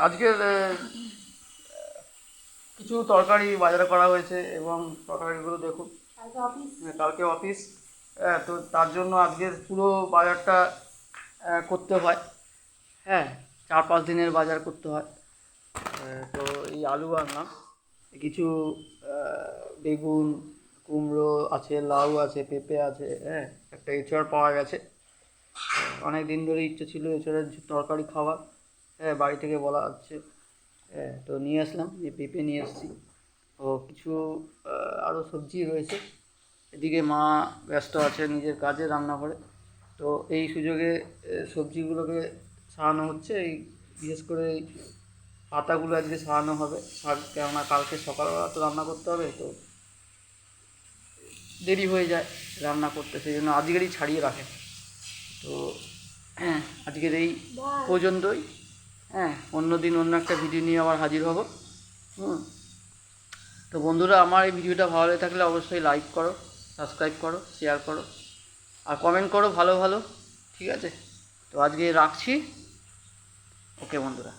আজকের কিছু তরকারি বাজার করা হয়েছে এবং তরকারিগুলো দেখুন। কালকে অফিস, তো তার জন্য আজকের পুরো বাজারটা করতে হয়। হ্যাঁ, 4-5 দিনের বাজার করতে হয়। তো এই আলু আনলাম, কিছু বেগুন, কুমড়ো আছে, লাউ আছে, পেঁপে আছে, হ্যাঁ, একটা এঁচড় পাওয়া গেছে। অনেক দিন ধরে ইচ্ছে ছিল এঁচড়ের তরকারি খাওয়ার। হ্যাঁ, বাড়ি থেকে বলা হচ্ছে। হ্যাঁ, তো নিয়ে আসলাম, এই পেঁপে নিয়ে এসেছি। ও কিছু আরও সবজি রয়েছে। এদিকে মা ব্যস্ত আছে নিজের কাজে, রান্নাঘরে। তো এই সুযোগে সবজিগুলোকে ছাড়ানো হচ্ছে। এই বিশেষ করে এই পাতাগুলো আজকে ছাড়ানো হবে, কেননা কালকে সকালবেলা তো রান্না করতে হবে, তো দেরি হয়ে যায় রান্না করতে, সেই জন্য আজকেরই ছাড়িয়ে রাখে। তো হ্যাঁ, আজকের এই পর্যন্তই। হ্যাঁ, অন্য দিন অন্য একটা ভিডিও নিয়ে আবার হাজির হব। হুম। তো বন্ধুরা, আমার এই ভিডিওটা ভালো লেগে থাকলে অবশ্যই লাইক করো, সাবস্ক্রাইব করো, শেয়ার করো, আর কমেন্ট করো ভালো ভালো। ঠিক আছে, তো আজকে রাখছি। ওকে বন্ধুরা।